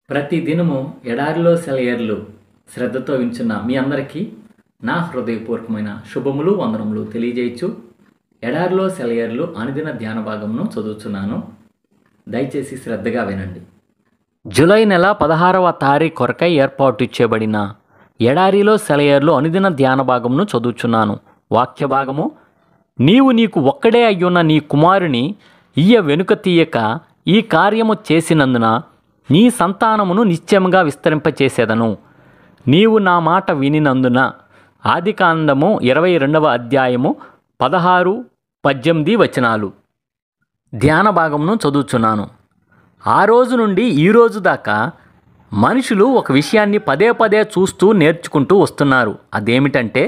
ప్రతి దినము ఎడారిలో సెలయేర్లు శ్రద్ధతో వింటున్న మీ అందరికీ నా హృదయపూర్వకమైన శుభములు వందనములు తెలియజేయచ్చు. ఎడారిలో సెలయేర్లు అనుదిన ధ్యాన భాగమును చదువుతున్నాను. దయచేసి శ్రద్ధగా వినండి. జూలై నెల 16వ తారీఖు కొరకై ఏర్పాటు చేయబడిన ఎడారిలో సెలయేర్లు అనుదిన ధ్యాన భాగమును చదువుచున్నాను. వాక్య భాగము: నీవు నీకు ఒక్కడే అయ్యున్న నీ కుమారుని ఇయ్య వెనుక తీయక ఈ కార్యము చేసినందున నీ సంతానమును నిశ్చయముగా విస్తరింపచేసేదను. నీవు నా మాట వినినందున. ఆదికాండము 22వ అధ్యాయము 16-18 వచనాలు. ధ్యాన భాగమును చదువుచున్నాను. ఆ రోజు నుండి ఈ రోజు దాకా మనుషులు ఒక విషయాన్ని పదే పదే చూస్తూ నేర్చుకుంటూ వస్తున్నారు. అదేమిటంటే,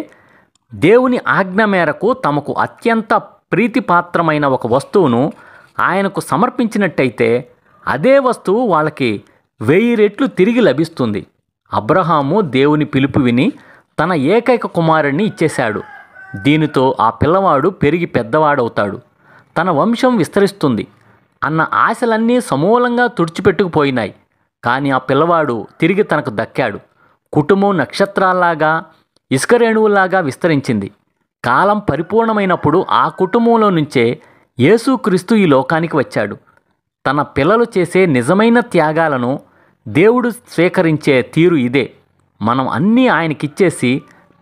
దేవుని ఆజ్ఞ మేరకు తమకు అత్యంత ప్రీతిపాత్రమైన ఒక వస్తువును ఆయనకు సమర్పించినట్టయితే అదే వస్తువు వాళ్ళకి 1000 రెట్లు తిరిగి లభిస్తుంది. అబ్రహాము దేవుని పిలుపు విని తన ఏకైక కుమారుణ్ణి ఇచ్చేశాడు. దీనితో ఆ పిల్లవాడు పెరిగి పెద్దవాడవుతాడు, తన వంశం విస్తరిస్తుంది అన్న ఆశలన్నీ సమూలంగా తుడిచిపెట్టుకుపోయినాయి. కానీ ఆ పిల్లవాడు తిరిగి తనకు దక్కాడు. కుటుంబం నక్షత్రాల్లాగా, ఇసుక రేణువులాగా విస్తరించింది. కాలం పరిపూర్ణమైనప్పుడు ఆ కుటుంబంలో నుంచే యేసుక్రీస్తు ఈ లోకానికి వచ్చాడు. తన పిల్లలు చేసే నిజమైన త్యాగాలను దేవుడు స్వీకరించే తీరు ఇదే. మనం అన్నీ ఆయనకిచ్చేసి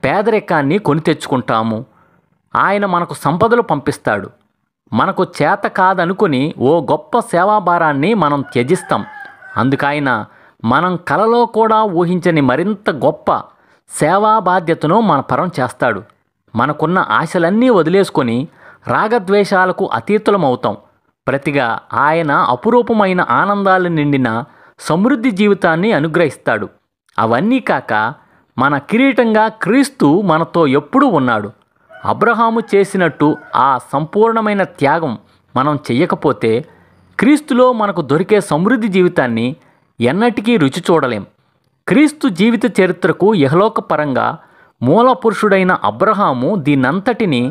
పేదరికాన్ని కొని తెచ్చుకుంటాము. ఆయన మనకు సంపదలు పంపిస్తాడు. మనకు చేత కాదనుకుని ఓ గొప్ప సేవాభారాన్ని మనం త్యజిస్తాం. అందుకైన మనం కలలో కూడా ఊహించని మరింత గొప్ప సేవా బాధ్యతను మన పరం చేస్తాడు. మనకున్న ఆశలన్నీ వదిలేసుకొని రాగద్వేషాలకు అతీతులమవుతాం. ప్రతిగా ఆయన అపురూపమైన ఆనందాలు నిండిన సమృద్ధి జీవితాన్ని అనుగ్రహిస్తాడు. అవన్నీ కాక మన కిరీటంగా క్రీస్తు మనతో ఎప్పుడూ ఉన్నాడు. అబ్రహాము చేసినట్టు ఆ సంపూర్ణమైన త్యాగం మనం చెయ్యకపోతే క్రీస్తులో మనకు దొరికే సమృద్ధి జీవితాన్ని ఎన్నటికీ రుచి చూడలేం. క్రీస్తు జీవిత చరిత్రకు ఇహలోక పరంగా మూల పురుషుడైన అబ్రహాము దీనంతటిని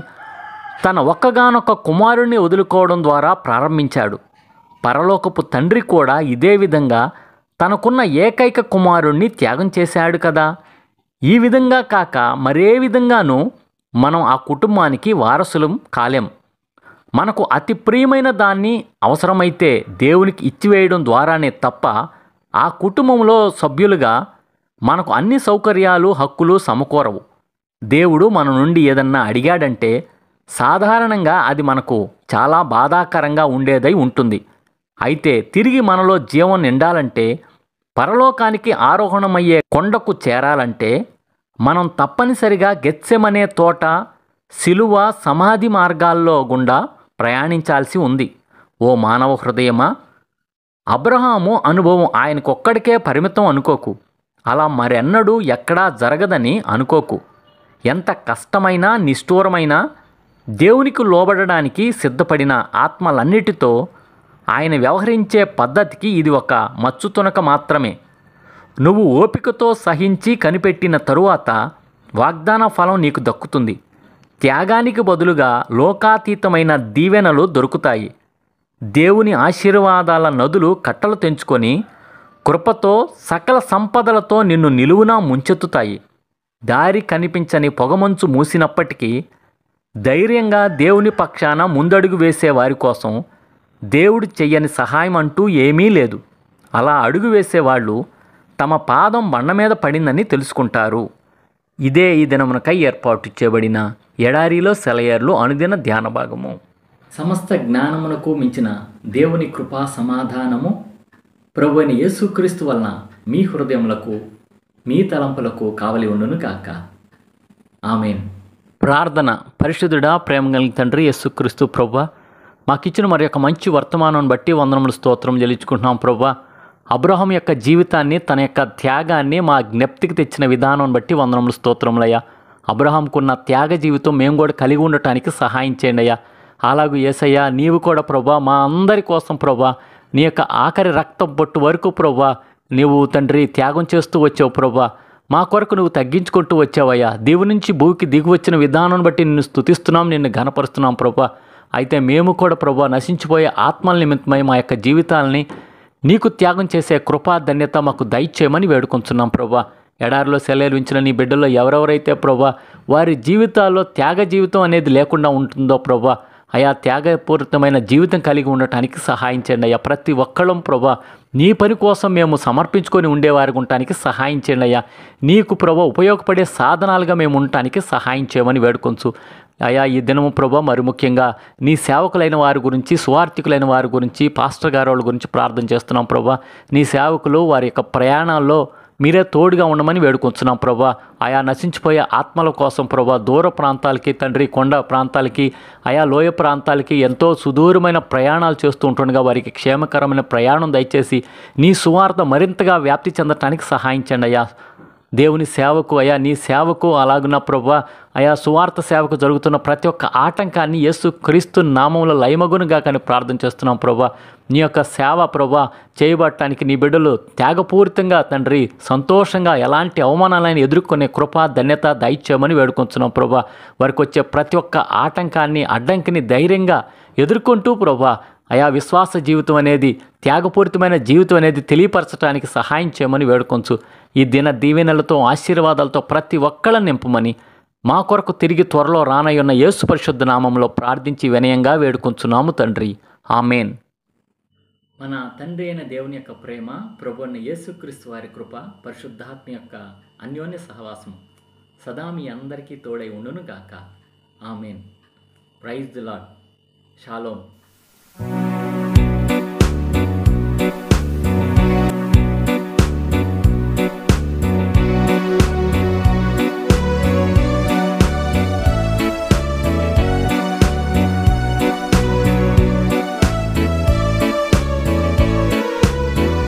తన ఒక్కగానొక్క కుమారుణ్ణి వదులుకోవడం ద్వారా ప్రారంభించాడు. పరలోకపు తండ్రి కూడా ఇదే విధంగా తనకున్న ఏకైక కుమారుణ్ణి త్యాగం చేశాడు కదా. ఈ విధంగా కాక మరే విధంగానూ మనం ఆ కుటుంబానికి వారసులం కాలేం. మనకు అతి ప్రియమైన దాన్ని అవసరమైతే దేవునికి ఇచ్చివేయడం ద్వారానే తప్ప ఆ కుటుంబంలో సభ్యులుగా మనకు అన్ని సౌకర్యాలు, హక్కులు సమకూరవు. దేవుడు మన నుండి ఏదన్నా అడిగాడంటే సాధారణంగా అది మనకు చాలా బాధాకరంగా ఉండేదై ఉంటుంది. అయితే తిరిగి మనలో జీవం నిండాలంటే, పరలోకానికి ఆరోహణమయ్యే కొండకు చేరాలంటే మనం తప్పనిసరిగా గెత్సెమనే తోట, సిలువ, సమాధి మార్గాల్లో గుండా ప్రయాణించాల్సి ఉంది. ఓ మానవ హృదయమా, అబ్రహాము అనుభవం ఆయనకొక్కడికే పరిమితం అనుకోకు. అలా మరెన్నడూ ఎక్కడా జరగదని అనుకోకు. ఎంత కష్టమైనా, నిష్ఠూరమైనా దేవునికి లోబడడానికి సిద్ధపడిన ఆత్మలన్నిటితో ఆయన వ్యవహరించే పద్ధతికి ఇది ఒక మచ్చుతునక మాత్రమే. నువ్వు ఓపికతో సహించి కనిపెట్టిన తరువాత వాగ్దాన ఫలం నీకు దక్కుతుంది. త్యాగానికి బదులుగా లోకాతీతమైన దీవెనలు దొరుకుతాయి. దేవుని ఆశీర్వాదాల నదులు కట్టలు తెంచుకొని కృపతో, సకల సంపదలతో నిన్ను నిలువునా ముంచెత్తుతాయి. దారి కనిపించని పొగమంచు మూసినప్పటికీ ధైర్యంగా దేవుని పక్షాన ముందడుగు వేసే వారి కోసం దేవుడు చెయ్యని సహాయం అంటూ ఏమీ లేదు. అలా అడుగు వేసేవాళ్ళు తమ పాదం బండ మీద పడిందని తెలుసుకుంటారు. ఇదే ఈ దినమునకై ఏర్పాటు చేయబడిన ఎడారిలో సెలయేర్లు అనుదిన ధ్యాన భాగము. సమస్త జ్ఞానమునకు మించిన దేవుని కృపా సమాధానము ప్రభువైన యేసుక్రీస్తు వలన మీ హృదయములకు, మీ తలంపులకు కావలి ఉండును గాక. ఆమేన్. ప్రార్థన. పరిశుద్ధుడా, ప్రేమ కలిగిన తండ్రి యేసుక్రీస్తు ప్రభువా, మాకిచ్చిన మరి యొక్క మంచి వర్తమానం బట్టి వందనములు, స్తోత్రం చెల్లించుకుంటున్నాం ప్రభువా. అబ్రహాం యొక్క జీవితాన్ని, తన యొక్క త్యాగాన్ని మా జ్ఞప్తికి తెచ్చిన విధానం బట్టి వందనములు, స్తోత్రములయ్యా. అబ్రహాంకున్న త్యాగ జీవితం మేము కూడా కలిగి ఉండటానికి సహాయం చేయండి అయ్యా. అలాగే యేసయ్యా, నీవు కూడా ప్రభువా మా అందరి కోసం ప్రభువా నీ యొక్క ఆఖరి రక్తం బొట్టు వరకు ప్రభువా నీవు తండ్రి త్యాగం చేస్తూ వచ్చావు ప్రభువా. మా కొరకు నువ్వు తగ్గించుకుంటూ వచ్చావయ్యా. దేవుని నుంచి భూమికి దిగి వచ్చిన విధానం బట్టి నిన్ను స్తుతిస్తున్నాం, నిన్ను ఘనపరుస్తున్నాం ప్రభువా. అయితే మేము కూడా ప్రభువా నశించిపోయే ఆత్మల నిమిత్తమై మా యొక్క జీవితాలని నీకు త్యాగం చేసే కృపా ధన్యత మాకు దయచేయమని వేడుకొంచున్నాం ప్రభా. ఎడారిలో సెలవించిన నీ బిడ్డల్లో ఎవరెవరైతే ప్రభా వారి జీవితాల్లో త్యాగ జీవితం అనేది లేకుండా ఉంటుందో ప్రభా, అయా త్యాగపూరితమైన జీవితం కలిగి ఉండటానికి సహాయం చేయండి అయ్యా. ప్రతి ఒక్కళ్ళం ప్రభా నీ పని కోసం మేము సమర్పించుకొని ఉండేవారికి ఉండటానికి సహాయం చేయండి అయ్యా. నీకు ప్రభా ఉపయోగపడే సాధనాలుగా మేము ఉండటానికి సహాయం చేయమని వేడుకొంచు అయా. ఈ దినము ప్రభా మరి ముఖ్యంగా నీ సేవకులైన వారి గురించి, సువార్థికులైన వారి గురించి, పాస్టర్ గారి వాళ్ళ గురించి ప్రార్థన చేస్తున్నాం ప్రభా. నీ సేవకులు వారి యొక్క ప్రయాణాల్లో మీరే తోడుగా ఉండమని వేడుకొంచున్నాం ప్రభా. ఆయా నశించిపోయే ఆత్మల కోసం ప్రభా దూర ప్రాంతాలకి తండ్రి, కొండ ప్రాంతాలకి, ఆయా లోయ ప్రాంతాలకి ఎంతో సుదూరమైన ప్రయాణాలు చేస్తూ ఉంటుండగా వారికి క్షేమకరమైన ప్రయాణం దయచేసి నీ సువార్త మరింతగా వ్యాప్తి చెందటానికి సహాయించండి అయ్యా. దేవుని సేవకు అయా, నీ సేవకు అలాగున్న ప్రభా అయా సువార్త సేవకు జరుగుతున్న ప్రతి ఒక్క ఆటంకాన్ని యేసు క్రీస్తు నామంలో లయమగునుగా కానీ ప్రార్థన చేస్తున్నాం ప్రభా. నీ యొక్క సేవ ప్రభా చేయబడటానికి నీ బిడ్డలు త్యాగపూరితంగా తండ్రి సంతోషంగా ఎలాంటి అవమానాలను ఎదుర్కొనే కృపా ధన్యత దయచేయమని వేడుకొంచున్నాం ప్రభా. వారికి వచ్చే ప్రతి ఒక్క ఆటంకాన్ని, అడ్డంకిని ధైర్యంగా ఎదుర్కొంటూ ప్రభా అయా విశ్వాస జీవితం అనేది, త్యాగపూరితమైన జీవితం అనేది తెలియపరచడానికి సహాయం చేయమని వేడుకొంచు. ఈ దిన దీవెనలతో, ఆశీర్వాదాలతో ప్రతి ఒక్కళ్ళని నింపమని మా కొరకు తిరిగి త్వరలో రానయ్యున్న యేసు పరిశుద్ధ నామంలో ప్రార్థించి వినయంగా వేడుకొంచున్నాము తండ్రి. ఆమెన్. మన తండ్రి అయిన దేవుని యొక్క ప్రేమ, ప్రభువైన యేసుక్రీస్తు వారి కృప, పరిశుద్ధాత్మ యొక్క అన్యోన్య సహవాసం సదా మీ అందరికీ తోడై ఉండును గాక. Amen. Praise the Lord. Shalom.